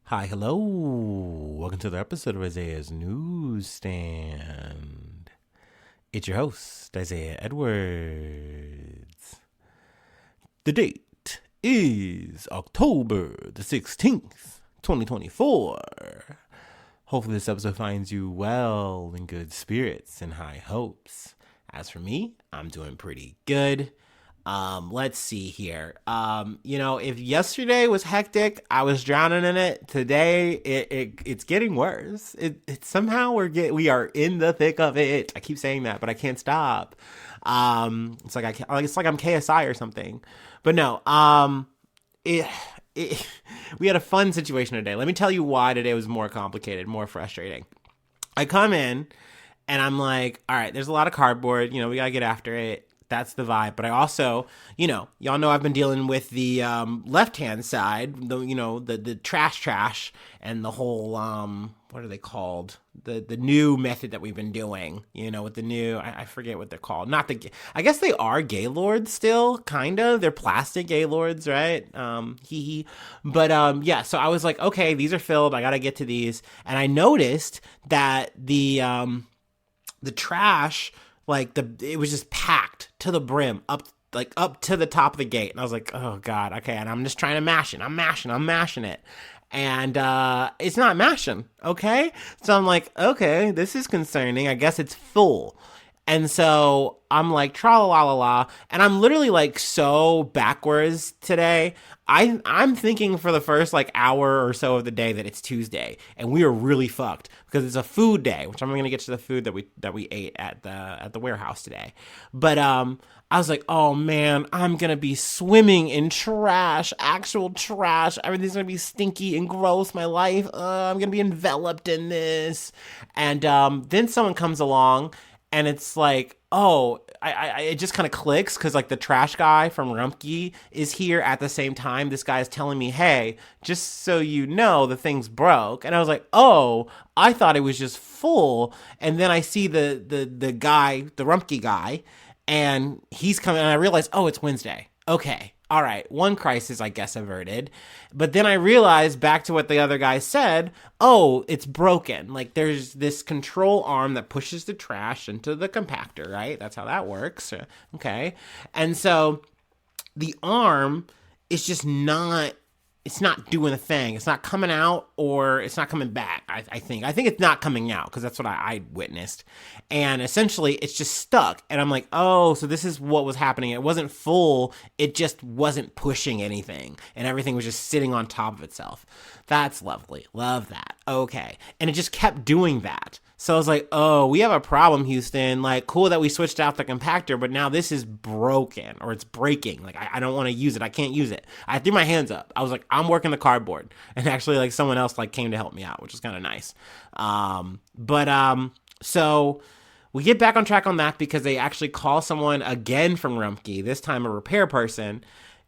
Hi, hello. Welcome to the episode of Isaiah's Newsstand. It's your host, Isaiah Edwards. The date is October the 16th, 2024. Hopefully, this episode finds you well, in good spirits, and high hopes. As for me, I'm doing pretty good. Let's see here. If yesterday was hectic, I was drowning in it. Today, it's getting worse. It somehow we are in the thick of it. I keep saying that, but I can't stop. It's like it's like I'm KSI or something. But no. It, we had a fun situation today. Let me tell you why today was more complicated, more frustrating. I come in and I'm like, all right, there's a lot of cardboard. We gotta get after it. That's the vibe. But I also, y'all know I've been dealing with the left-hand side, the trash and the whole, what are they called? The new method that we've been doing, with the new, I forget what they're called. I guess they are Gaylords still, kind of. They're plastic Gaylords, right? But yeah, so I was like, okay, these are filled. I got to get to these. And I noticed that the trash, it was just packed to the brim up to the top of the gate. And I was like, oh God, okay. And I'm just trying to mash it. I'm mashing it. And it's not mashing, okay? So I'm like, okay, this is concerning. I guess it's full. And so I'm like, tra la la la, and I'm literally so backwards today. I'm thinking for the first hour or so of the day that it's Tuesday, and we are really fucked because it's a food day, which I'm gonna get to the food that we ate at the warehouse today. But I was like, oh man, I'm gonna be swimming in trash, actual trash. Everything's gonna be stinky and gross. My life, I'm gonna be enveloped in this. And then someone comes along. And it's like, oh, it just kind of clicks because the trash guy from Rumpke is here at the same time. This guy is telling me, hey, just so you know, the thing's broke. And I was like, oh, I thought it was just full. And then I see the guy, the Rumpke guy, and he's coming. And I realize, oh, it's Wednesday. Okay. All right, one crisis, I guess, averted. But then I realized, back to what the other guy said, oh, it's broken. There's this control arm that pushes the trash into the compactor, right? That's how that works. Okay. And so the arm is just it's not doing a thing. It's not coming out or it's not coming back, I think. I think it's not coming out because that's what I witnessed. And essentially, it's just stuck. And I'm like, oh, so this is what was happening. It wasn't full. It just wasn't pushing anything. And everything was just sitting on top of itself. That's lovely. Love that. Okay. And it just kept doing that. So I was like, oh, we have a problem, Houston. Cool that we switched out the compactor, but now this is broken or it's breaking. I don't want to use it. I can't use it. I threw my hands up. I was like, I'm working the cardboard. And actually, someone else came to help me out, which was kind of nice. So we get back on track on that because they actually call someone again from Rumpke, this time a repair person.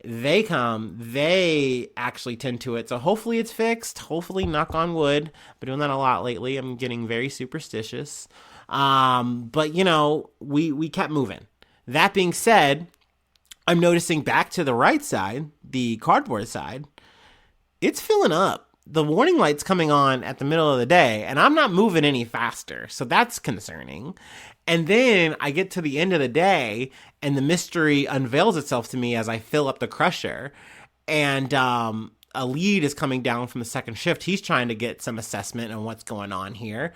They come, they actually tend to it. So hopefully it's fixed. Hopefully, knock on wood. Been doing that a lot lately. I'm getting very superstitious. But we kept moving. That being said, I'm noticing back to the right side, the cardboard side, it's filling up. The warning light's coming on at the middle of the day, and I'm not moving any faster. So that's concerning. And then I get to the end of the day, and the mystery unveils itself to me as I fill up the crusher. And a lead is coming down from the second shift. He's trying to get some assessment on what's going on here.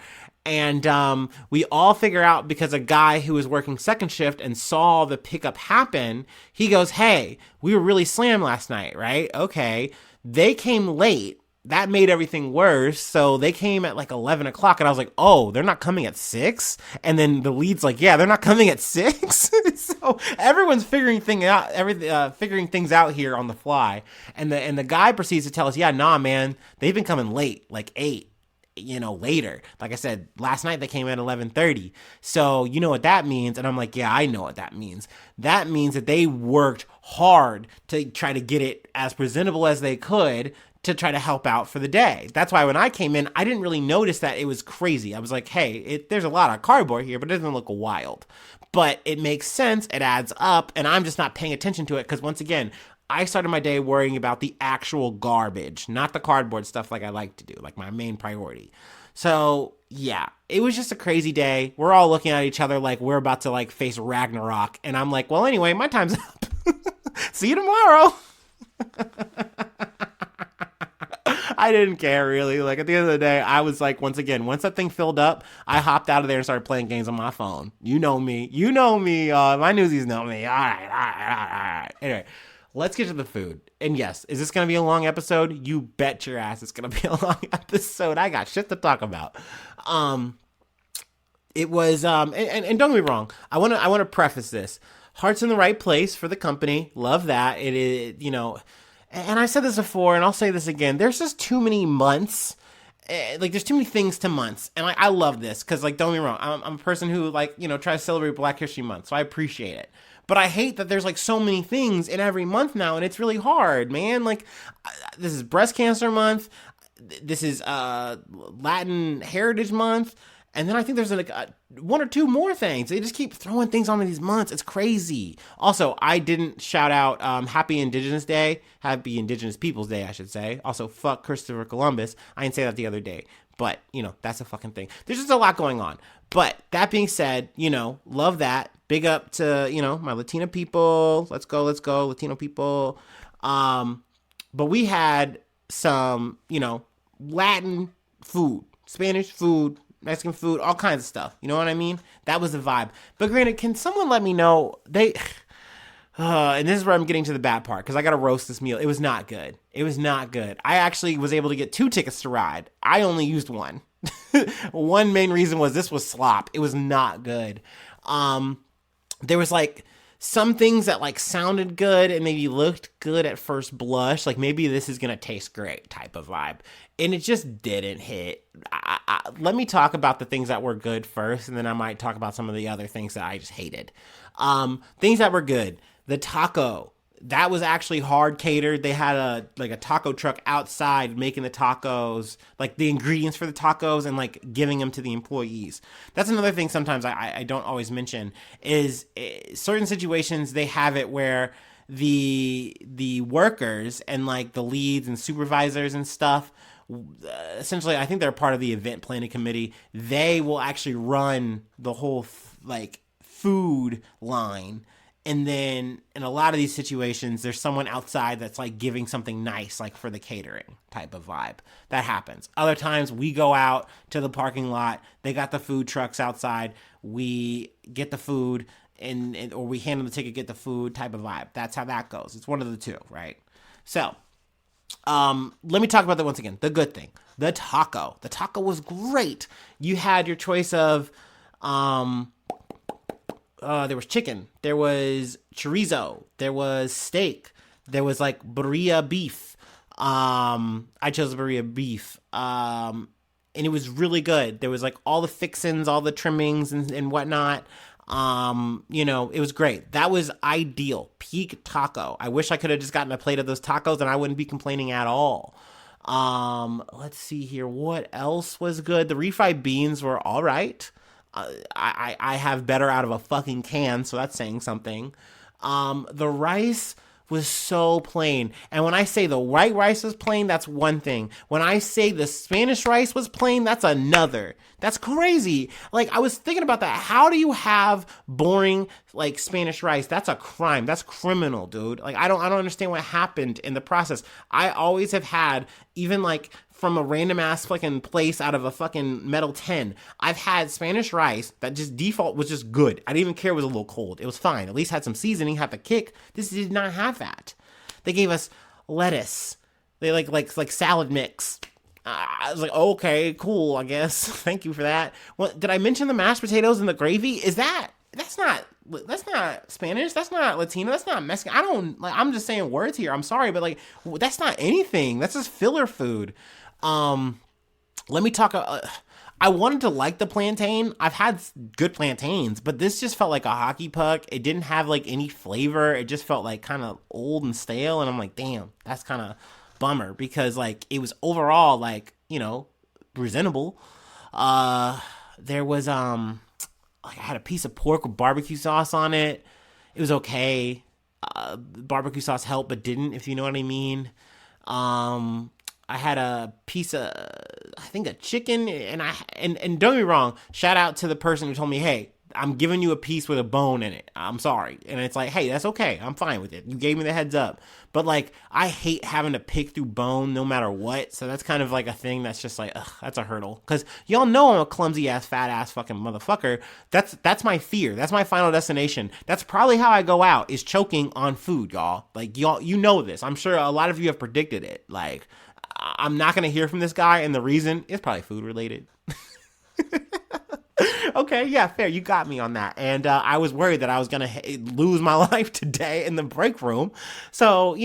And we all figure out, because a guy who was working second shift and saw the pickup happen, he goes, hey, we were really slammed last night, right? Okay. They came late. That made everything worse. So they came at 11 o'clock, and I was like, oh, they're not coming at 6? And then the lead's like, yeah, they're not coming at 6? So everyone's figuring things out here on the fly. And the guy proceeds to tell us, yeah, nah, man, they've been coming late, 8. Later. Like I said, last night they came at 11:30. So you know what that means? And I'm like, yeah, I know what that means. That means that they worked hard to try to get it as presentable as they could to try to help out for the day. That's why when I came in, I didn't really notice that it was crazy. I was like, hey, there's a lot of cardboard here, but it doesn't look wild. But it makes sense. It adds up. And I'm just not paying attention to it because, once again, I started my day worrying about the actual garbage, not the cardboard stuff like I like to do, like my main priority. So yeah, it was just a crazy day. We're all looking at each other like we're about to like face Ragnarok. And I'm like, well, anyway, my time's up. See you tomorrow. I didn't care really. Like at the end of the day, I was like, once that thing filled up, I hopped out of there and started playing games on my phone. You know me. My newsies know me. All right. Anyway, let's get to the food. And yes, is this going to be a long episode? You bet your ass it's going to be a long episode. I got shit to talk about. It was, and don't get me wrong. I want to preface this. Heart's in the right place for the company. Love that. It is, and I said this before, and I'll say this again. There's just too many months. Like, there's too many things to months. And I love this because, like, don't get me wrong. I'm a person who, like, tries to celebrate Black History Month. So I appreciate it. But I hate that there's, like, so many things in every month now. And it's really hard, man. Like, this is Breast Cancer Month. This is Latin Heritage Month. And then I think there's like one or two more things. They just keep throwing things on these months. It's crazy. Also, I didn't shout out Happy Indigenous Peoples Day, I should say. Also, fuck Christopher Columbus. I didn't say that the other day. But, that's a fucking thing. There's just a lot going on. But that being said, love that. Big up to, my Latina people. Let's go, Latino people. But we had some, Latin food, Spanish food, Mexican food, all kinds of stuff. You know what I mean? That was the vibe. But granted, can someone let me know, and this is where I'm getting to the bad part, because I got to roast this meal. It was not good. I actually was able to get 2 tickets to ride. I only used one. One main reason was this was slop. It was not good. There was like some things that like sounded good and maybe looked good at first blush. Like maybe this is going to taste great type of vibe. And it just didn't hit. Let me talk about the things that were good first, and then I might talk about some of the other things that I just hated. Things that were good. The taco. That was actually hard catered. They had a taco truck outside making the tacos, like the ingredients for the tacos and like giving them to the employees. That's another thing sometimes I don't always mention is certain situations they have it where the workers and like the leads and supervisors and stuff, essentially, I think they're part of the event planning committee. They will actually run the whole food line. And then in a lot of these situations, there's someone outside that's like giving something nice, like for the catering type of vibe. That happens. Other times we go out to the parking lot. They got the food trucks outside. We get the food or we hand them the ticket, get the food type of vibe. That's how that goes. It's one of the two, right? So, let me talk about that once again. The good thing, the taco. The taco was great. You had your choice of, there was chicken, there was chorizo, there was steak, there was like birria beef. I chose birria beef. And it was really good. There was like all the fixins, all the trimmings and whatnot. It was great. That was ideal. Peak taco. I wish I could have just gotten a plate of those tacos and I wouldn't be complaining at all. Let's see here. What else was good? The refried beans were all right. I have better out of a fucking can, so that's saying something. The rice was so plain. And when I say the white rice was plain, that's one thing. When I say the Spanish rice was plain, that's another. That's crazy. Like, I was thinking about that. How do you have boring, like, Spanish rice? That's a crime. That's criminal, dude. Like, I don't understand what happened in the process. I always have had, even, like, from a random ass fucking place out of a fucking metal tin, I've had Spanish rice that just default was just good. I didn't even care it was a little cold. It was fine. At least had some seasoning, had the kick. This did not have that. They gave us lettuce. They like salad mix. I was like, okay, cool, I guess. Thank you for that. What did I mention the mashed potatoes and the gravy? That's not Spanish. That's not Latino. That's not Mexican. I'm just saying words here. I'm sorry, but like, that's not anything. That's just filler food. Let me talk. I wanted to like the plantain. I've had good plantains, but this just felt like a hockey puck. It didn't have like any flavor. It just felt like kind of old and stale. And I'm like, damn, that's kind of bummer because like it was overall like, presentable. There was, I had a piece of pork with barbecue sauce on it. It was okay. barbecue sauce helped, but didn't, if you know what I mean. I had a piece of, I think, a chicken, and don't get me wrong, shout out to the person who told me, hey, I'm giving you a piece with a bone in it. I'm sorry. And it's like, hey, that's okay. I'm fine with it. You gave me the heads up. But like, I hate having to pick through bone no matter what. So that's kind of like a thing that's just like, ugh, that's a hurdle. Because y'all know I'm a clumsy ass, fat ass fucking motherfucker. That's my fear. That's my final destination. That's probably how I go out, is choking on food, y'all. Like, y'all, you know this. I'm sure a lot of you have predicted it. Like, I'm not going to hear from this guy. And the reason is probably food related. Okay, yeah, fair. You got me on that. And I was worried that I was going to lose my life today in the break room. So,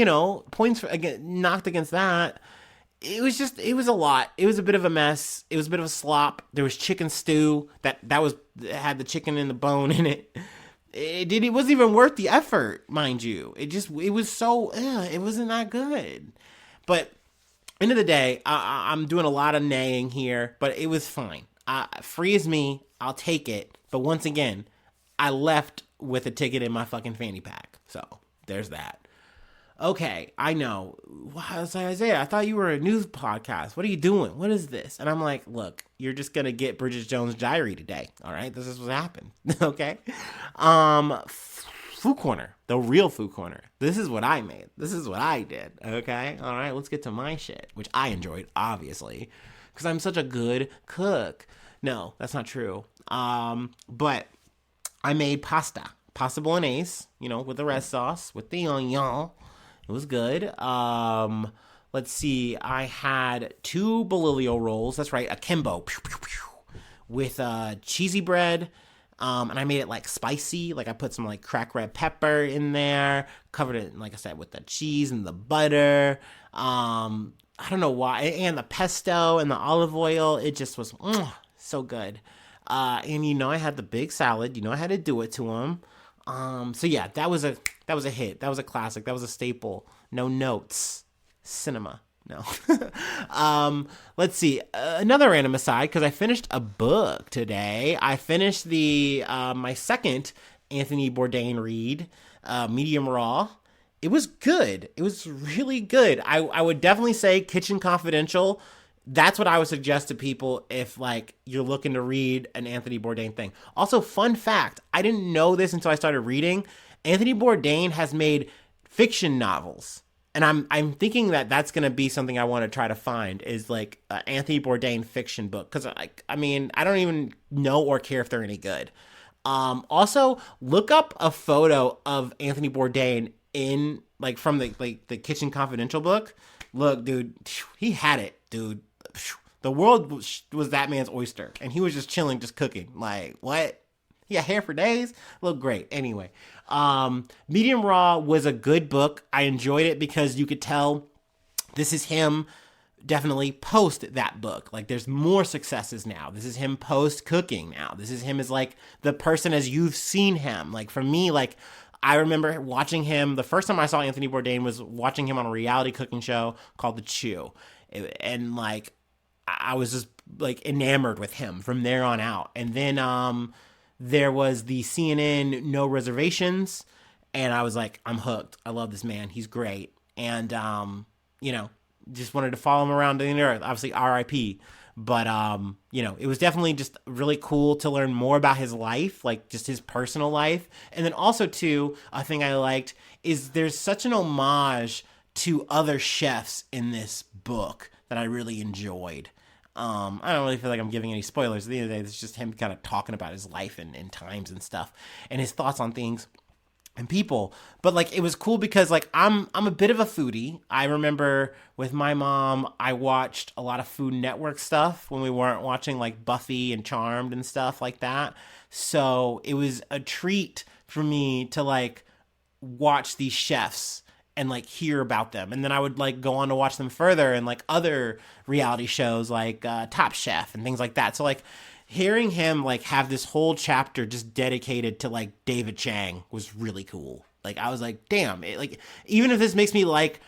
points knocked against that. It was a lot. It was a bit of a mess. It was a bit of a slop. There was chicken stew that had the chicken and the bone in it. It wasn't even worth the effort, mind you. It wasn't that good. But end of the day, I'm doing a lot of naying here, but it was fine. Free as me, I'll take it. But once again, I left with a ticket in my fucking fanny pack. So, there's that. Okay, I know. I was like, Isaiah, I thought you were a news podcast. What are you doing? What is this? And I'm like, look, you're just going to get Bridget Jones' Diary today. All right? This is what happened. Okay? Food Corner. The real Food Corner. This is what I made. This is what I did. Okay? All right, let's get to my shit, which I enjoyed, obviously, because I'm such a good cook. No, that's not true. But I made pasta bolognese, with the red sauce, with the onion. It was good. Let's see. I had 2 bolillo rolls. That's right, akimbo, with cheesy bread. And I made it like spicy. Like I put some like cracked red pepper in there, covered it, like I said, with the cheese and the butter. I don't know why, and the pesto and the olive oil. It just was so good. And I had the big salad. I had to do it to him. So yeah, that was a hit. That was a classic. That was a staple. No notes. Cinema. No. Let's see. Another random aside, because I finished a book today. I finished my second Anthony Bourdain read, Medium Raw. It was good. It was really good. I would definitely say Kitchen Confidential. That's what I would suggest to people if, like, you're looking to read an Anthony Bourdain thing. Also, fun fact, I didn't know this until I started reading. Anthony Bourdain has made fiction novels. And I'm thinking that that's going to be something I want to try to find, is like an Anthony Bourdain fiction book. Because, I don't even know or care if they're any good. Also, look up a photo of Anthony Bourdain in, like, from the Kitchen Confidential book. Look, dude, he had it, dude. The world was that man's oyster, and he was just chilling, just cooking. Like, what? He had hair for days? Looked great. Anyway, Medium Raw was a good book. I enjoyed it because you could tell this is him definitely post that book. Like, there's more successes now. This is him post cooking now. This is him as, like, the person as you've seen him. Like, for me, like, I remember watching him, the first time I saw Anthony Bourdain was watching him on a reality cooking show called The Chew. And, like, I was just, like, enamored with him from there on out. And then there was the CNN No Reservations, and I was like, I'm hooked. I love this man. He's great. And, just wanted to follow him around the earth. Obviously, RIP. But, it was definitely just really cool to learn more about his life, like just his personal life. And then also, too, a thing I liked is there's such an homage to other chefs in this book that I really enjoyed. I don't really feel like I'm giving any spoilers. At the end of the day, it's just him kind of talking about his life and times and stuff and his thoughts on things and people. But, like, it was cool because, like, I'm a bit of a foodie. I remember with my mom, I watched a lot of Food Network stuff when we weren't watching, like, Buffy and Charmed and stuff like that. So it was a treat for me to, like, watch these chefs and, like, hear about them. And then I would, like, go on to watch them further in, like, other reality shows like Top Chef and things like that. So, like, hearing him, like, have this whole chapter just dedicated to, like, David Chang was really cool. Like, I was like, damn, like, even if this makes me like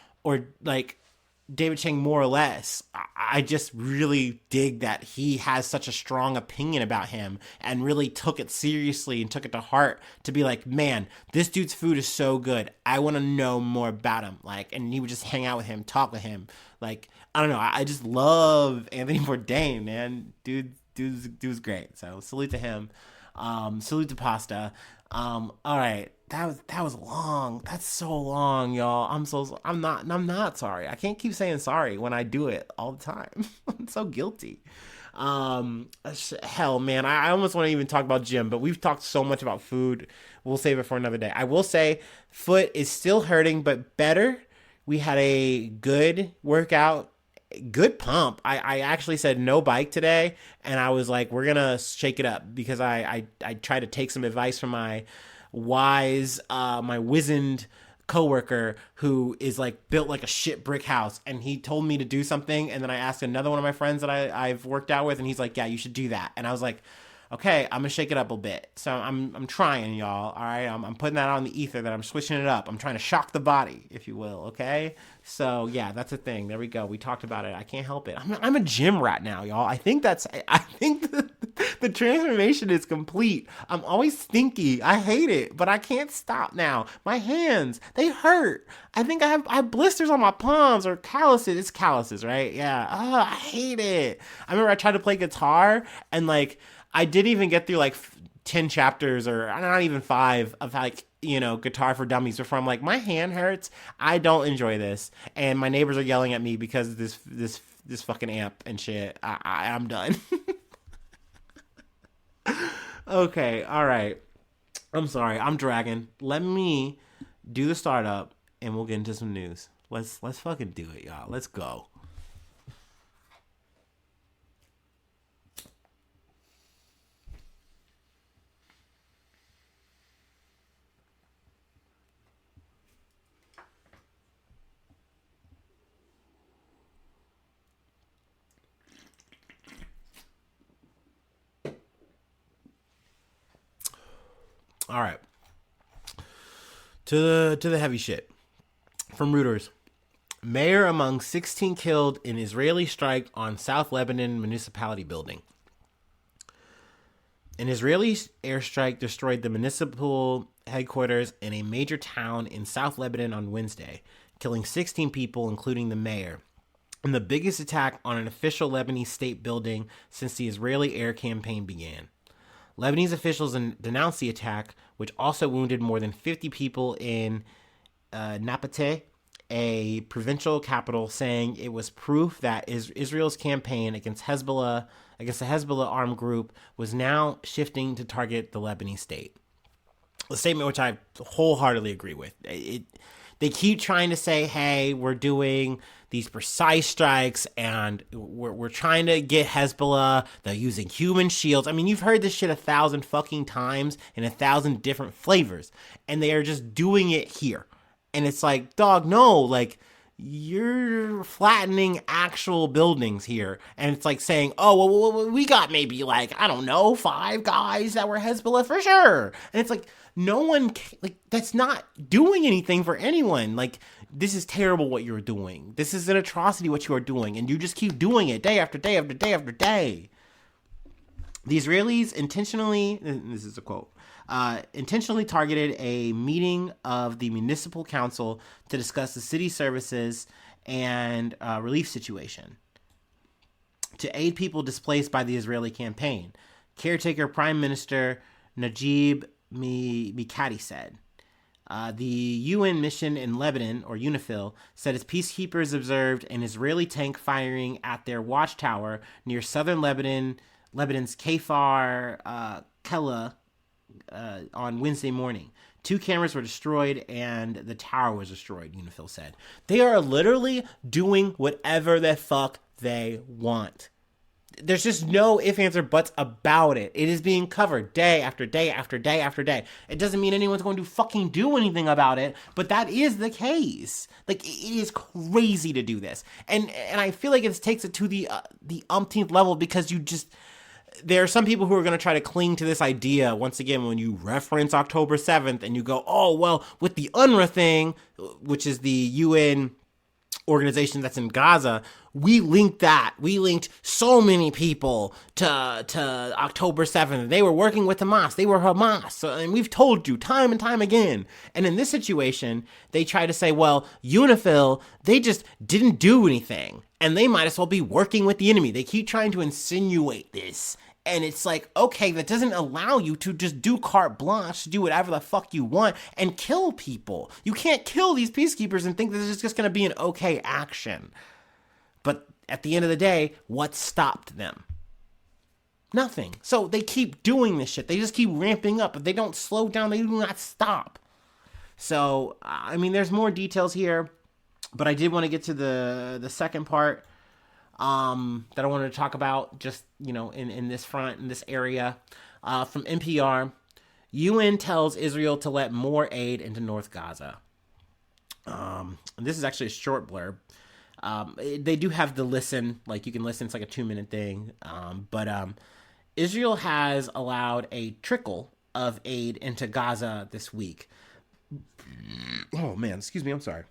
David Chang more or less, I just really dig that he has such a strong opinion about him and really took it seriously and took it to heart to be like, man, this dude's food is so good. I want to know more about him. Like, and he would just hang out with him, talk with him. Like, I don't know. I just love Anthony Bourdain, man. Dude's great. So salute to him. Salute to Pasta. All right. That was long. That's so long, y'all. I'm not sorry. I can't keep saying sorry when I do it all the time. I'm so guilty. Hell, man, I almost want to even talk about gym, but we've talked so much about food. We'll save it for another day. I will say foot is still hurting, but better. We had a good workout, good pump. I actually said no bike today, and I was like, we're gonna shake it up because I tried to take some advice from my wizened coworker who is like built like a shit brick house, and he told me to do something, and then I asked another one of my friends that I've worked out with, and he's like, yeah, you should do that. And I was like, okay, I'm gonna shake it up a bit. So I'm trying, y'all. All right, I'm putting that on the ether that I'm switching it up. I'm trying to shock the body, if you will. Okay, so yeah, that's a thing. There we go. We talked about it. I can't help it. I'm a gym rat now, y'all. I think the transformation is complete. I'm always stinky. I hate it, but I can't stop now. My hands, they hurt. I think I have blisters on my palms or calluses. It's calluses, right? Yeah. Oh, I hate it. I remember I tried to play guitar and like I didn't even get through like 10 chapters or not even 5 of like, Guitar for Dummies before I'm like, my hand hurts. I don't enjoy this. And my neighbors are yelling at me because of this fucking amp and shit. I'm done. Okay. All right. I'm sorry. I'm dragging. Let me do the startup and we'll get into some news. Let's fucking do it, y'all. Let's go. All right. To the heavy shit. From Reuters. Mayor among 16 killed in Israeli strike on South Lebanon municipality building. An Israeli airstrike destroyed the municipal headquarters in a major town in South Lebanon on Wednesday, killing 16 people, including the mayor, and the biggest attack on an official Lebanese state building since the Israeli air campaign began. Lebanese officials denounced the attack, which also wounded more than 50 people in Napate, a provincial capital, saying it was proof that Israel's campaign against the Hezbollah armed group was now shifting to target the Lebanese state. A statement which I wholeheartedly agree with. They keep trying to say, hey, we're doing these precise strikes and we're trying to get Hezbollah. They're using human shields. I mean, you've heard this shit 1,000 fucking times in 1,000 different flavors, and they are just doing it here. And it's like, dog, no, like, you're flattening actual buildings here. And it's like saying, oh, well, we got maybe like, I don't know, 5 guys that were Hezbollah for sure. And it's like, no one, like, that's not doing anything for anyone. Like, this is terrible what you're doing. This is an atrocity what you are doing. And you just keep doing it day after day after day after day. The Israelis intentionally, this is a quote, intentionally targeted a meeting of the municipal council to discuss the city services and relief situation to aid people displaced by the Israeli campaign. Caretaker Prime Minister Najib Mikati said. The UN mission in Lebanon, or UNIFIL, said its peacekeepers observed an Israeli tank firing at their watchtower near southern Lebanon's Kfar Kela on Wednesday morning. 2 cameras were destroyed and the tower was destroyed, UNIFIL said. They are literally doing whatever the fuck they want. There's just no ifs, ands, or buts about it. It is being covered day after day after day after day. It doesn't mean anyone's going to fucking do anything about it, but that is the case. Like, it is crazy to do this. And I feel like it takes it to the umpteenth level because there are some people who are going to try to cling to this idea, once again, when you reference October 7th and you go, oh, well, with the UNRWA thing, which is the UN organization that's in Gaza, we linked that. We linked so many people to October 7th. They were working with Hamas. They were Hamas. So, and we've told you time and time again. And in this situation, they try to say, well, UNIFIL, they just didn't do anything. And they might as well be working with the enemy. They keep trying to insinuate this. And it's like, okay, that doesn't allow you to just do carte blanche, do whatever the fuck you want and kill people. You can't kill these peacekeepers and think that this is just going to be an okay action. But at the end of the day, what stopped them? Nothing. So they keep doing this shit. They just keep ramping up. If they don't slow down, they do not stop. So, I mean, there's more details here, but I did want to get to the second part. That I wanted to talk about just, in this front, in this area, from NPR. UN tells Israel to let more aid into North Gaza. And this is actually a short blurb. They do have the listen, like you can listen, it's like a 2-minute thing. But Israel has allowed a trickle of aid into Gaza this week. Oh man, excuse me, I'm sorry.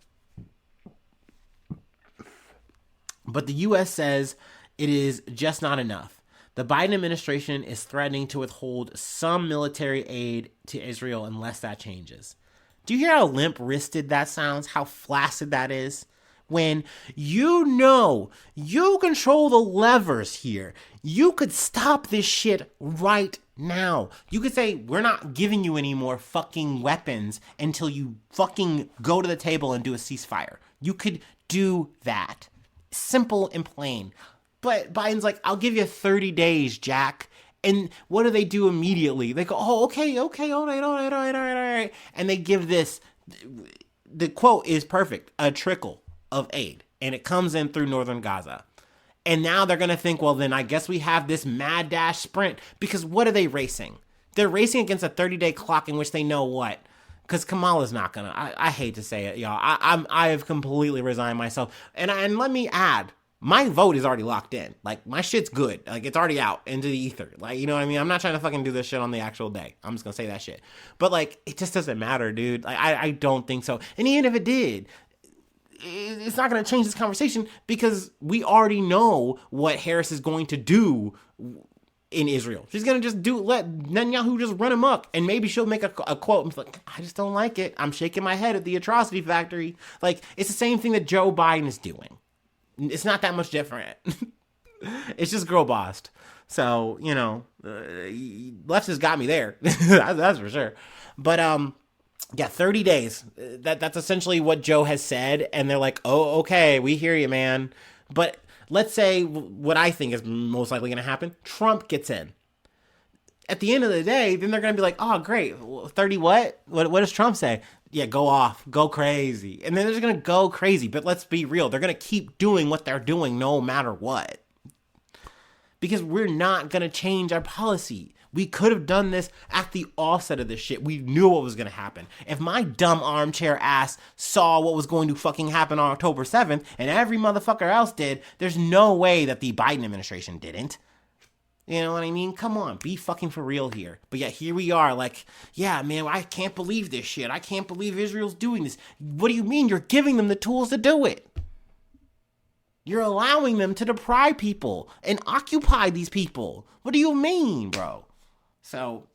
But the U.S. says it is just not enough. The Biden administration is threatening to withhold some military aid to Israel unless that changes. Do you hear how limp-wristed that sounds? How flaccid that is? When you control the levers here. You could stop this shit right now. You could say, we're not giving you any more fucking weapons until you fucking go to the table and do a ceasefire. You could do that. Simple and plain. But Biden's like, I'll give you 30 days, Jack. And what do they do immediately? They go, oh, okay, all right. And they give this, the quote is perfect, a trickle of aid. And it comes in through northern Gaza. And now they're going to think, well, then I guess we have this mad dash sprint. Because what are they racing? They're racing against a 30-day clock in which they know what? Because Kamala's not gonna. I hate to say it, y'all. I have completely resigned myself. And let me add, my vote is already locked in. Like, my shit's good. Like, it's already out into the ether. Like, you know what I mean? I'm not trying to fucking do this shit on the actual day. I'm just gonna say that shit. But like, it just doesn't matter, dude. Like, I don't think so. And even if it did, it's not gonna change this conversation because we already know what Harris is going to do in Israel. She's going to just let Netanyahu just run amok. And maybe she'll make a quote and be like, I just don't like it. I'm shaking my head at the atrocity factory. Like, it's the same thing that Joe Biden is doing. It's not that much different. It's just girl bossed. So, left has got me there. That's for sure. But, 30 days. That's essentially what Joe has said. And they're like, oh, okay, we hear you, man. But let's say what I think is most likely going to happen. Trump gets in. At the end of the day, then they're going to be like, oh, great. 30 what? What does Trump say? Yeah, go off. Go crazy. And then they're just going to go crazy. But let's be real. They're going to keep doing what they're doing no matter what. Because we're not going to change our policy. We could have done this at the offset of this shit. We knew what was going to happen. If my dumb armchair ass saw what was going to fucking happen on October 7th and every motherfucker else did, there's no way that the Biden administration didn't. You know what I mean? Come on, be fucking for real here. But yet here we are like, yeah, man, I can't believe this shit. I can't believe Israel's doing this. What do you mean? You're giving them the tools to do it. You're allowing them to deprive people and occupy these people. What do you mean, bro? So,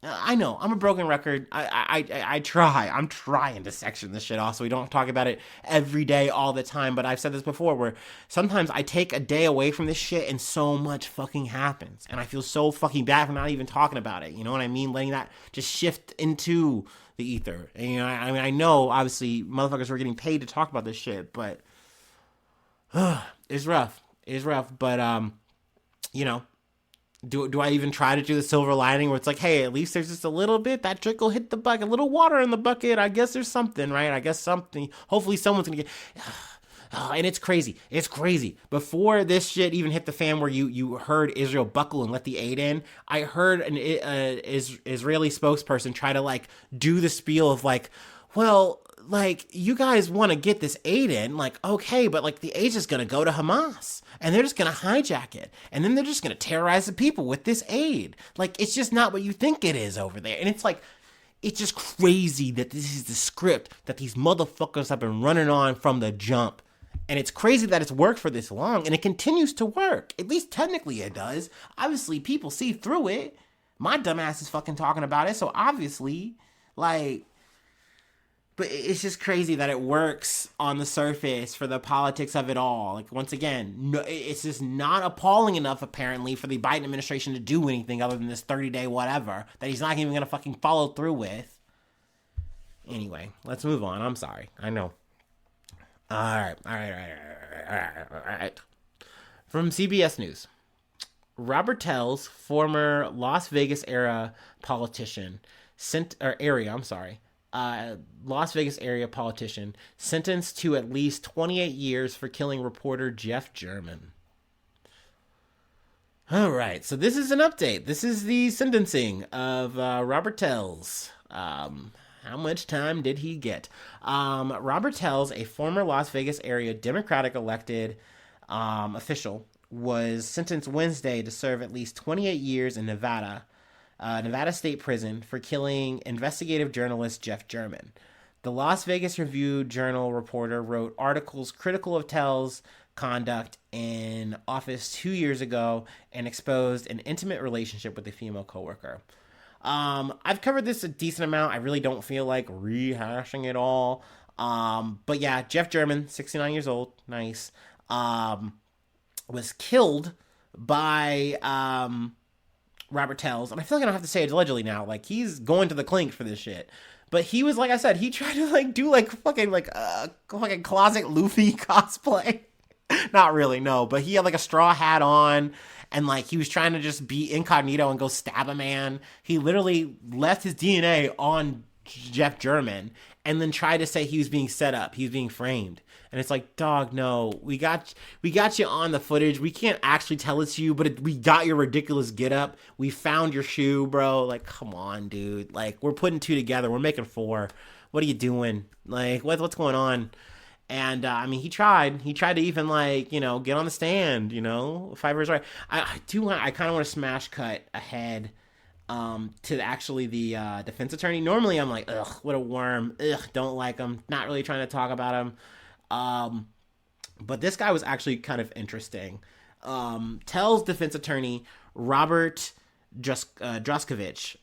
I know, I'm a broken record. I'm trying to section this shit off so we don't talk about it every day, all the time. But I've said this before where sometimes I take a day away from this shit and so much fucking happens. And I feel so fucking bad for not even talking about it. You know what I mean? Letting that just shift into the ether. And, I know, obviously, motherfuckers were getting paid to talk about this shit, but it's rough. It's rough. But, Do I even try to do the silver lining where it's like, hey, at least there's just a little bit, that trickle hit the bucket, a little water in the bucket. I guess there's something, right? I guess something. Hopefully someone's going to get... and it's crazy. It's crazy. Before this shit even hit the fan where you heard Israel buckle and let the aid in, I heard an Israeli spokesperson try to, do the spiel of, well... you guys want to get this aid in, okay, but the aid's just going to go to Hamas and they're just going to hijack it. And then they're just going to terrorize the people with this aid. It's just not what you think it is over there. And it's It's just crazy that this is the script that these motherfuckers have been running on from the jump. And it's crazy that it's worked for this long, and it continues to work. At least technically it does. Obviously, people see through it. My dumbass is fucking talking about it, so obviously, like... But it's just crazy that it works on the surface for the politics of it all. Like, once again, no, it's just not appalling enough, apparently, for the Biden administration to do anything other than this 30-day whatever that he's not even going to fucking follow through with. Anyway, let's move on. I'm sorry. I know. All right. From CBS News. Robert Tell's former Las Vegas Las Vegas area politician sentenced to at least 28 years for killing reporter Jeff German. All right, so this is an update. This is the sentencing of Robert Tell's. How much time did he get? Robert Tell's, a former Las Vegas area Democratic elected official, was sentenced Wednesday to serve at least 28 years in Nevada State Prison for killing investigative journalist Jeff German. The Las Vegas Review-Journal reporter wrote articles critical of Tell's conduct in office 2 years ago and exposed an intimate relationship with a female coworker. I've covered this a decent amount. I really don't feel like rehashing it all. But yeah, Jeff German, 69 years old, nice, was killed by Robert Tell's, and I feel like I don't have to say it allegedly now. Like, he's going to the clink for this shit. But he was, like I said, he tried to like do like fucking like fucking closet Luffy cosplay. Not really, no. But he had like a straw hat on, and like he was trying to just be incognito and go stab a man. He literally left his DNA on Jeff German and then tried to say he was being set up. He was being framed. And it's like, dog, no, we got you on the footage. We can't actually tell it's you, but we got your ridiculous get up. We found your shoe, bro. Like, come on, dude. Like, we're putting two together. We're making four. What are you doing? Like, what's going on? And, I mean, he tried to even, like, you know, get on the stand, you know, Fiverr is right. I kind of want to smash cut ahead to actually the defense attorney. Normally I'm like, ugh, what a worm. Ugh, don't like him. Not really trying to talk about him. But this guy was actually kind of interesting. Tell's defense attorney, Robert Droskovich,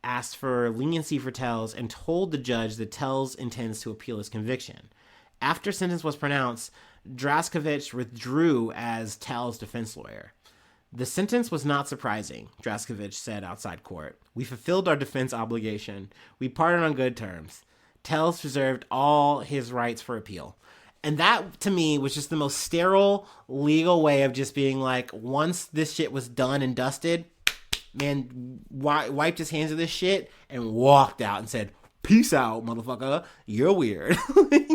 asked for leniency for Tell's and told the judge that Tell's intends to appeal his conviction. After sentence was pronounced, Droskovich withdrew as Tell's defense lawyer. The sentence was not surprising, Droskovich said outside court. We fulfilled our defense obligation. We parted on good terms. Tell's preserved all his rights for appeal. And that, to me, was just the most sterile legal way of just being like, once this shit was done and dusted, man wiped his hands of this shit and walked out and said, peace out, motherfucker. You're weird.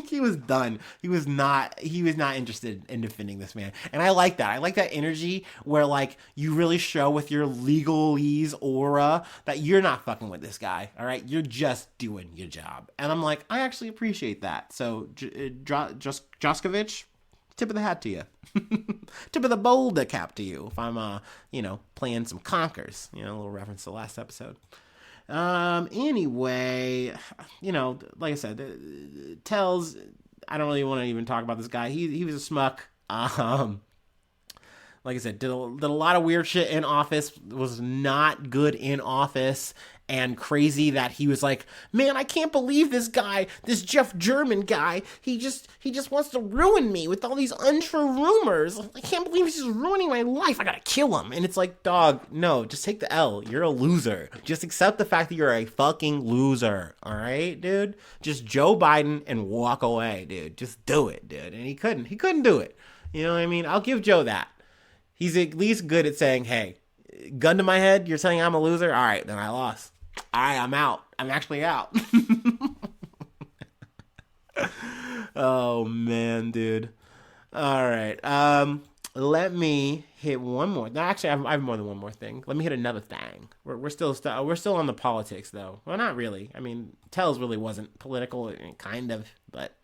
He was done. He was not interested in defending this man. And I like that. I like that energy where, like, you really show with your legalese aura that you're not fucking with this guy. All right. You're just doing your job. And I'm like, I actually appreciate that. So Droskovich, tip of the hat to you. Tip of the boulder cap to you. If I'm, playing some conkers, a little reference to the last episode. Anyway, like I said, Tell's, I don't really want to even talk about this guy. He was a schmuck. Like I said, did a lot of weird shit in office, was not good in office, and crazy that he was like, man, I can't believe this guy, this Jeff German guy, he just wants to ruin me with all these untrue rumors. I can't believe he's just ruining my life. I gotta kill him. And it's like, dog, no, just take the L. You're a loser. Just accept the fact that you're a fucking loser. All right, dude? Just Joe Biden and walk away, dude. Just do it, dude. And he couldn't do it. You know what I mean? I'll give Joe that. He's at least good at saying, hey, gun to my head, you're saying I'm a loser? All right, then I lost. All right, I'm out. I'm actually out. Oh, man, dude. All right. Let me hit one more. No, actually, I have more than one more thing. Let me hit another thing. We're still on the politics, though. Well, not really. I mean, Tell's really wasn't political, kind of, but,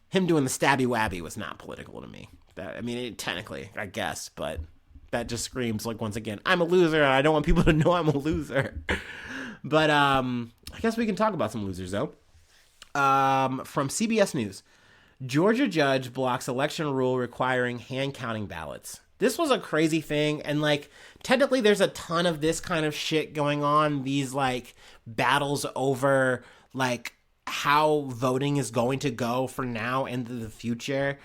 him doing the stabby wabby was not political to me. Technically, I guess, but that just screams like, once again, I'm a loser and I don't want people to know I'm a loser. But I guess we can talk about some losers though. From CBS News, Georgia judge blocks election rule requiring hand counting ballots. This was a crazy thing, and like technically there's a ton of this kind of shit going on, these like battles over like how voting is going to go for now and the future,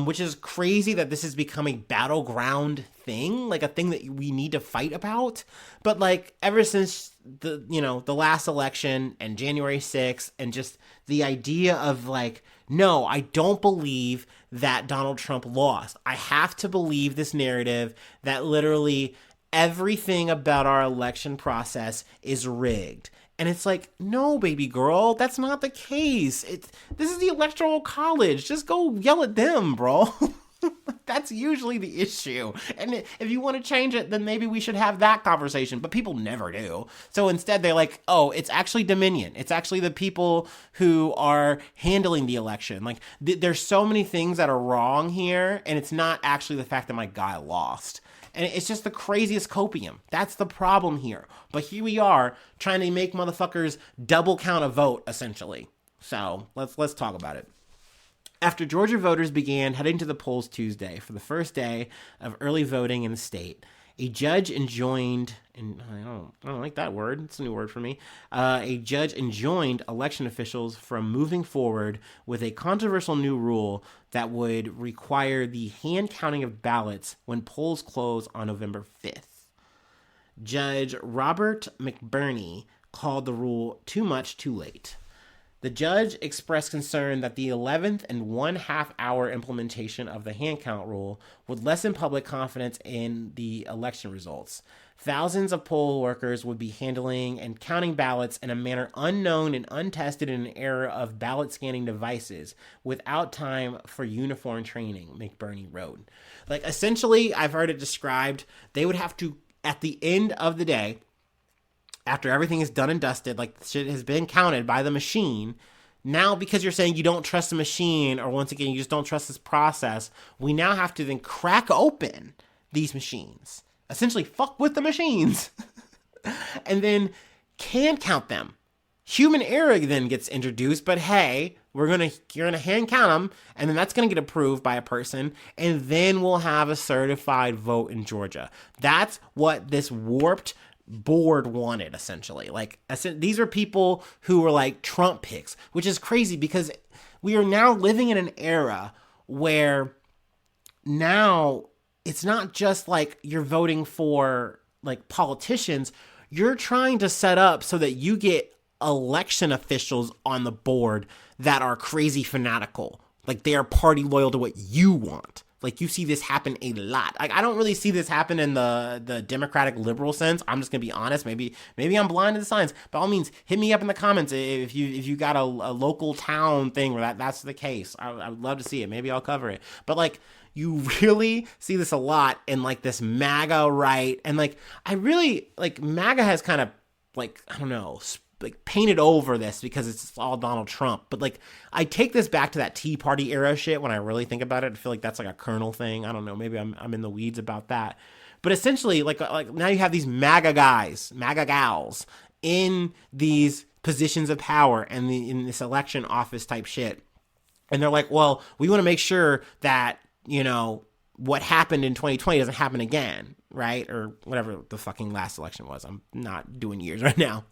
which is crazy that this has become a battleground thing, like a thing that we need to fight about. But like ever since the last election and January 6th, and just the idea of like, no, I don't believe that Donald Trump lost. I have to believe this narrative that literally everything about our election process is rigged. And it's like, no, baby girl, that's not the case. This is the Electoral College. Just go yell at them, bro. That's usually the issue. And if you want to change it, then maybe we should have that conversation. But people never do. So instead, they're like, oh, it's actually Dominion. It's actually the people who are handling the election. Like, there's so many things that are wrong here. And it's not actually the fact that my guy lost. And it's just the craziest copium. That's the problem here. But here we are trying to make motherfuckers double count a vote, essentially. So let's talk about it. After Georgia voters began heading to the polls Tuesday for the first day of early voting in the state, a judge enjoined, and I don't like that word, it's a new word for me, a judge enjoined election officials from moving forward with a controversial new rule that would require the hand counting of ballots when polls close on November 5th. Judge Robert McBurney called the rule too much too late. The judge expressed concern that the 11th and 1/2 hour implementation of the hand count rule would lessen public confidence in the election results. Thousands of poll workers would be handling and counting ballots in a manner unknown and untested in an era of ballot scanning devices without time for uniform training, McBurney wrote. Like, essentially, I've heard it described, they would have to, at the end of the day, after everything is done and dusted, like shit has been counted by the machine, now because you're saying you don't trust the machine, or once again, you just don't trust this process, we now have to then crack open these machines. Essentially, fuck with the machines. And then can count them. Human error then gets introduced, but hey, you're gonna hand count them, and then that's gonna get approved by a person, and then we'll have a certified vote in Georgia. That's what this warped board wanted, essentially. Like, these are people who were like Trump picks, which is crazy because we are now living in an era where now it's not just like you're voting for like politicians, you're trying to set up so that you get election officials on the board that are crazy fanatical. Like, they are party loyal to what you want. Like, you see this happen a lot. Like, I don't really see this happen in the Democratic liberal sense. I'm just gonna be honest. Maybe I'm blind to the signs. By all means, hit me up in the comments if you got a local town thing where that's the case. I would love to see it. Maybe I'll cover it. But like, you really see this a lot in like this MAGA right, and like I really like MAGA has kind of like, I don't know, like painted over this because it's all Donald Trump. But like, I take this back to that Tea Party era shit. When I really think about it, I feel like that's like a kernel thing. I don't know. Maybe I'm in the weeds about that. But essentially, like now you have these MAGA guys, MAGA gals in these positions of power and in this election office type shit. And they're like, well, we want to make sure that, you know, what happened in 2020 doesn't happen again, right? Or whatever the fucking last election was. I'm not doing years right now.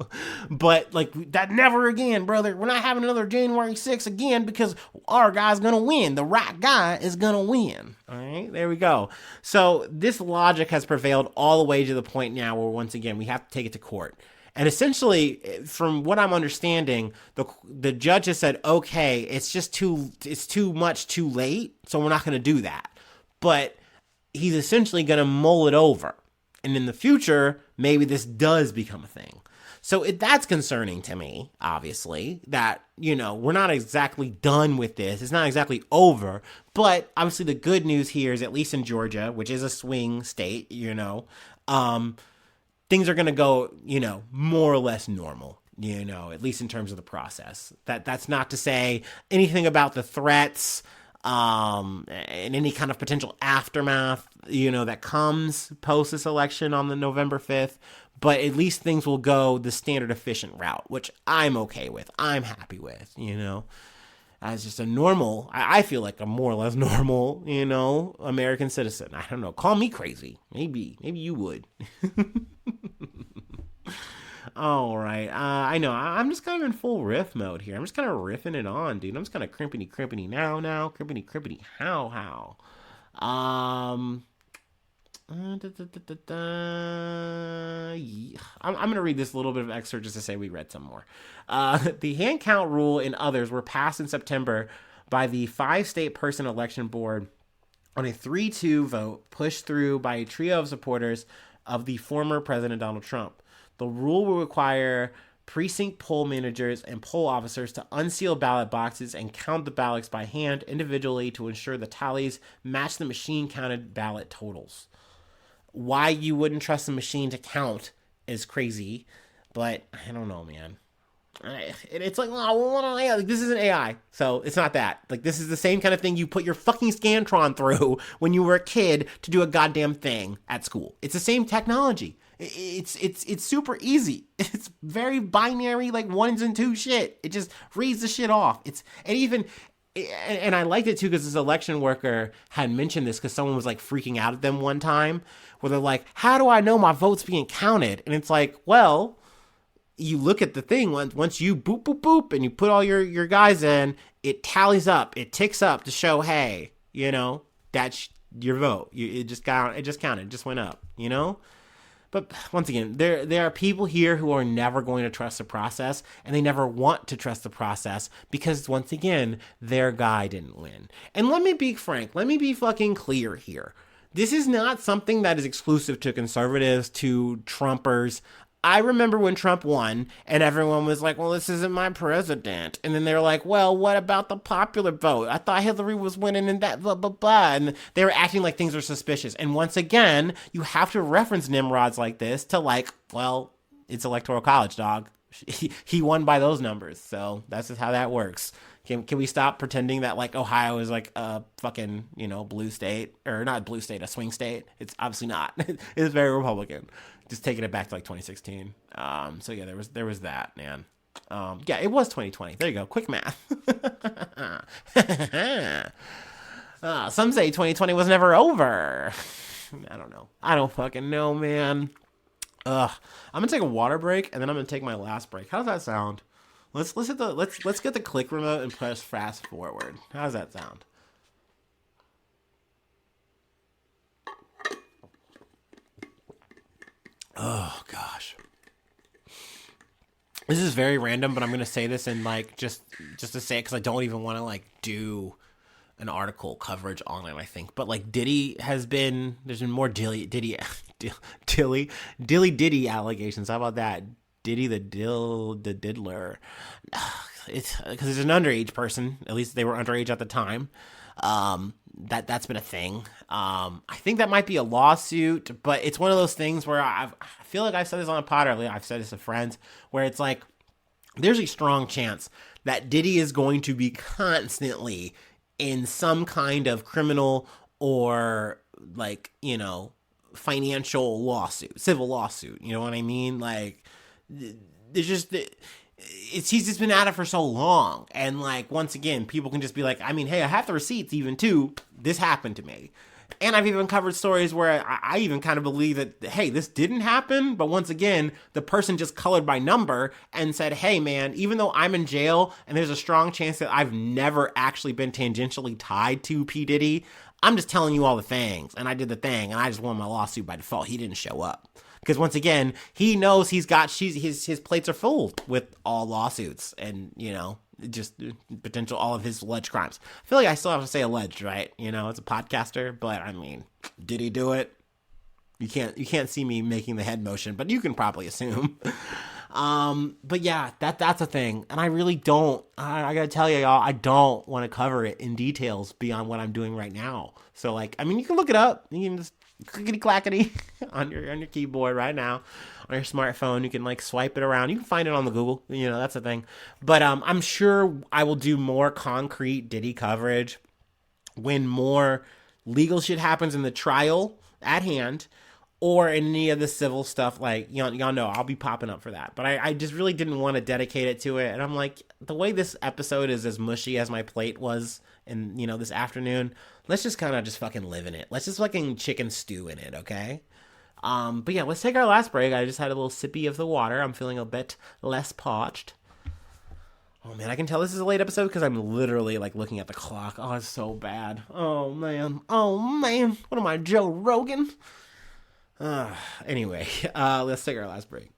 But like, that never again, brother. We're not having another January 6th again because our guy's gonna win. The right guy is gonna win. All right, there we go. So this logic has prevailed all the way to the point now where, once again, we have to take it to court. And essentially, from what I'm understanding, the judge has said, okay, it's too much too late, so we're not going to do that. But he's essentially going to mull it over. And in the future, maybe this does become a thing. So that's concerning to me, obviously, that, you know, we're not exactly done with this. It's not exactly over. But obviously the good news here is, at least in Georgia, which is a swing state, you know, things are going to go, you know, more or less normal, you know, at least in terms of the process. That's not to say anything about the threats and any kind of potential aftermath, that comes post this election on the November 5th. But at least things will go the standard efficient route, which I'm okay with. I'm happy with, as just a normal, I feel like a more or less normal, American citizen. I don't know. Call me crazy. Maybe you would. All right. I know. I'm just kind of in full riff mode here. I'm just kind of riffing it on, dude. I'm just kind of crimpity now, crimpity how. I'm going to read this little bit of excerpt just to say we read some more. The hand count rule and others were passed in September by the 5-state person election board on a 3-2 vote pushed through by a trio of supporters of the former President Donald Trump. The rule will require precinct poll managers and poll officers to unseal ballot boxes and count the ballots by hand individually to ensure the tallies match the machine-counted ballot totals. Why you wouldn't trust the machine to count is crazy, but I don't know, man. It's like, this isn't AI, so it's not that. Like, this is the same kind of thing you put your fucking Scantron through when you were a kid to do a goddamn thing at school. It's the same technology. It's super easy. It's very binary, like ones and two shit. It just reads the shit off. And I liked it too because this election worker had mentioned this because someone was like freaking out at them one time where they're like, how do I know my vote's being counted? And it's like, well, you look at the thing once you boop, boop, boop, and you put all your guys in, it tallies up, it ticks up to show, hey, that's your vote. It just counted, it just went up, But once again, there are people here who are never going to trust the process, and they never want to trust the process because, once again, their guy didn't win. And let me be frank. Let me be fucking clear here. This is not something that is exclusive to conservatives, to Trumpers. I remember when Trump won, and everyone was like, well, this isn't my president. And then they're like, well, what about the popular vote? I thought Hillary was winning and that blah, blah, blah. And they were acting like things were suspicious. And once again, you have to reference Nimrods like this to like, well, it's Electoral College, dog. He won by those numbers. So that's just how that works. Can we stop pretending that like Ohio is like a fucking, blue state, or not blue state, a swing state? It's obviously not. It's very Republican. Just taking it back to like 2016. So yeah, there was that, man. Yeah, it was 2020. There you go. Quick math. Some say 2020 was never over. I don't know. I don't fucking know, man. I'm gonna take a water break and then I'm gonna take my last break. How does that sound? Let's get the click remote and press fast forward. How does that sound? Oh gosh. This is very random, but I'm gonna say this in like just to say it because I don't even want to like do an article coverage on it. I think, but like Diddy there's been more Diddy allegations. How about that? Diddy the diddler. It's because it's an underage person. At least they were underage at the time. That's been a thing. I think that might be a lawsuit, but it's one of those things where I feel like I've said this on a pod earlier. I've said this to friends where it's like, there's a strong chance that Diddy is going to be constantly in some kind of criminal or like, financial lawsuit, civil lawsuit. You know what I mean? Like, there's just, he's just been at it for so long. And like, once again, people can just be like, I mean, hey, I have the receipts even too. This happened to me. And I've even covered stories where I even kind of believe that, hey, this didn't happen. But once again, the person just colored by number and said, hey, man, even though I'm in jail and there's a strong chance that I've never actually been tangentially tied to P. Diddy, I'm just telling you all the things. And I did the thing and I just won my lawsuit by default. He didn't show up. Because once again, he knows his plates are full with all lawsuits and, just potential all of his alleged crimes. I feel like I still have to say alleged, right? It's a podcaster, but I mean, did he do it? You can't see me making the head motion, but you can probably assume. But yeah, that's a thing. And I really don't, I gotta tell you, y'all, I don't want to cover it in details beyond what I'm doing right now. So like, I mean, you can look it up. You can just clickety clackety on your keyboard right now on your smartphone. You can like swipe it around. You can find it on the Google. That's the thing. But I'm sure I will do more concrete Diddy coverage when more legal shit happens in the trial at hand, or in any of the civil stuff, like, y'all know I'll be popping up for that. But I just really didn't want to dedicate it to it. And I'm like, the way this episode is as mushy as my plate was in, this afternoon, let's just kind of just fucking live in it. Let's just fucking chicken stew in it, okay? But yeah, let's take our last break. I just had a little sippy of the water. I'm feeling a bit less parched. Oh man, I can tell this is a late episode because I'm literally like looking at the clock. Oh, it's so bad. Oh man. What am I, Joe Rogan? Anyway, let's take our last break.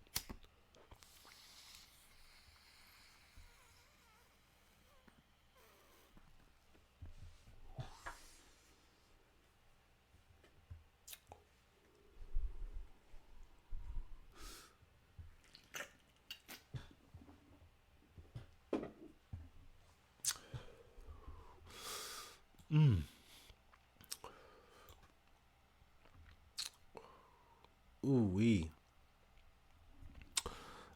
Ooh-wee.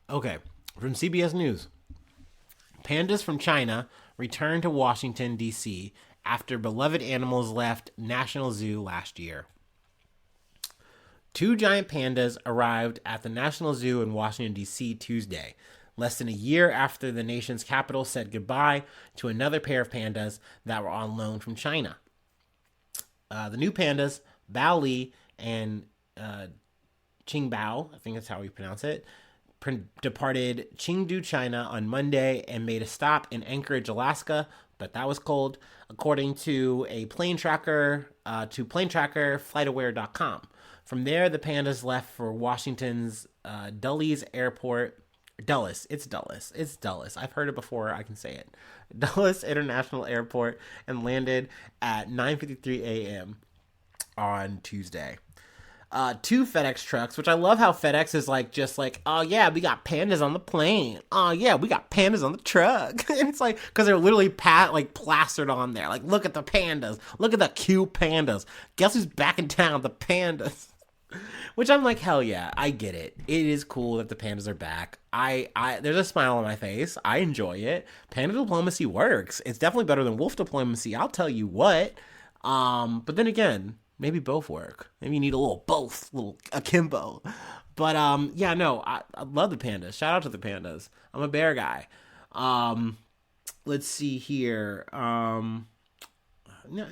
Okay, from CBS News. Pandas from China return to Washington, D.C. after beloved animals left National Zoo last year. 2 giant pandas arrived at the National Zoo in Washington, D.C. Tuesday, less than a year after the nation's capital said goodbye to another pair of pandas that were on loan from China. The new pandas, Bao Li and Qing Bao, I think that's how we pronounce it, departed Chengdu, China on Monday and made a stop in Anchorage, Alaska, but that was cold, according to a plane tracker, flightaware.com. From there, the pandas left for Washington's Dulles Airport. Dulles. It's Dulles. It's Dulles. I've heard it before. I can say it. Dulles International Airport, and landed at 9:53 a.m. on Tuesday. 2 FedEx trucks, which I love how FedEx is like, just like, oh yeah, we got pandas on the plane. Oh yeah, we got pandas on the truck. And it's like, because they're literally plastered on there. Like, look at the pandas. Look at the cute pandas. Guess who's back in town? The pandas. Which I'm like, hell yeah, I get it. It is cool that the pandas are back. There's a smile on my face. I enjoy it. Panda diplomacy works. It's definitely better than wolf diplomacy, I'll tell you what. But then again, maybe both work. Maybe you need a little both, little akimbo. But yeah, no, I love the pandas. Shout out to the pandas. I'm a bear guy. Let's see here. No,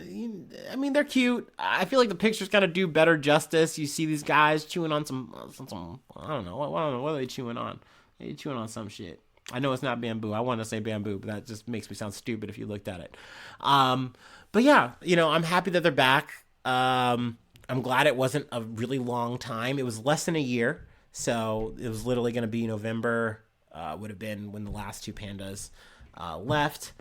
I mean, they're cute. I feel like the pictures gotta do better justice. You see these guys chewing on some I don't know. What are they chewing on? They're chewing on some shit. I know it's not bamboo. I want to say bamboo, but that just makes me sound stupid if you looked at it. But yeah, I'm happy that they're back. I'm glad it wasn't a really long time. It was less than a year. So it was literally going to be November, would have been when the last 2 pandas left.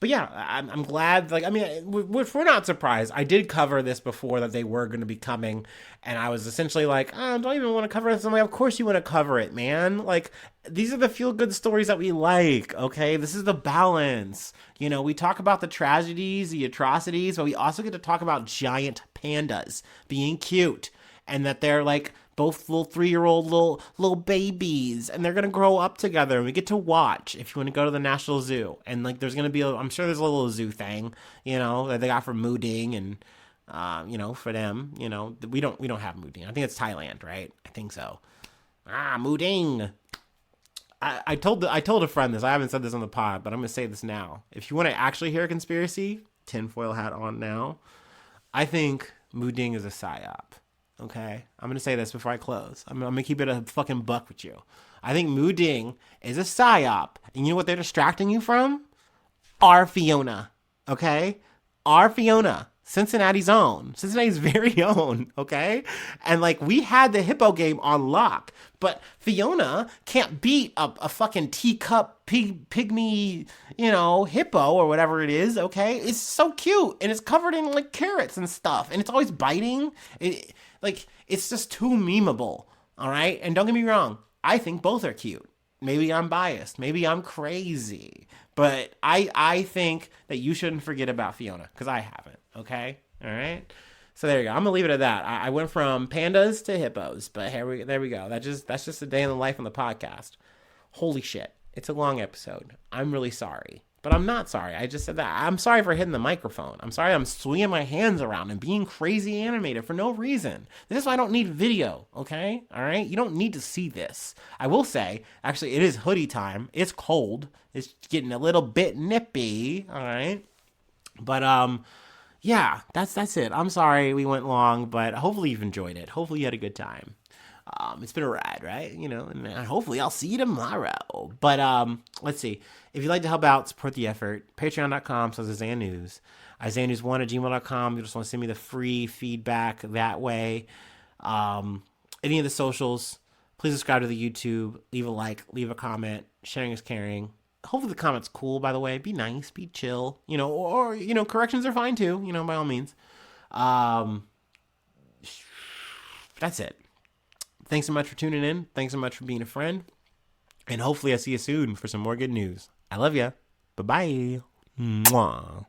But yeah, I'm glad. Like, I mean, we're not surprised. I did cover this before, that they were going to be coming, and I was essentially like, oh, don't even want to cover this. I'm like, of course you want to cover it, man. Like, these are the feel-good stories that we like, okay? This is the balance. We talk about the tragedies, the atrocities, but we also get to talk about giant pandas being cute, and that they're like both little 3-year-old little babies, and they're gonna grow up together, and we get to watch. If you want to go to the National Zoo, and like there's gonna be I'm sure there's a little zoo thing, that they got for Mooding, and for them, we don't have Mooding. I think it's Thailand, right? I think so. Mooding. I told a friend this. I haven't said this on the pod, but I'm gonna say this now. If you want to actually hear a conspiracy, tinfoil hat on now. I think Mooding is a psyop. Okay, I'm going to say this before I close. I'm going to keep it a fucking buck with you. I think Mooding is a psyop. And you know what they're distracting you from? Our Fiona. Okay? Our Fiona. Cincinnati's own. Cincinnati's very own. Okay? And like, we had the hippo game on lock. But Fiona can't beat a fucking teacup pygmy, hippo or whatever it is. Okay? It's so cute. And it's covered in like carrots and stuff. And it's always biting. It's just too memeable, all right? And don't get me wrong, I think both are cute. Maybe I'm biased. Maybe I'm crazy. But I think that you shouldn't forget about Fiona, because I haven't, okay? All right? So there you go. I'm going to leave it at that. I went from pandas to hippos, but there we go. That's just a day in the life on the podcast. Holy shit. It's a long episode. I'm really sorry. but I'm not sorry. I just said that. I'm sorry for hitting the microphone. I'm sorry I'm swinging my hands around and being crazy animated for no reason. This is why I don't need video, okay? All right? You don't need to see this. I will say, actually, it is hoodie time. It's cold. It's getting a little bit nippy, all right? But, yeah, that's it. I'm sorry we went long, but hopefully you've enjoyed it. Hopefully you had a good time. It's been a ride, right? And hopefully I'll see you tomorrow. But let's see. If you'd like to help out, support the effort, patreon.com/Isaiah News. IsaiahNews1@gmail.com. You just want to send me the free feedback that way. Any of the socials, please subscribe to the YouTube. Leave a like, leave a comment. Sharing is caring. Hopefully the comment's cool, by the way. Be nice, be chill. Or corrections are fine too, by all means. That's it. Thanks so much for tuning in. Thanks so much for being a friend. And hopefully I see you soon for some more good news. I love ya. Bye-bye. Mwah.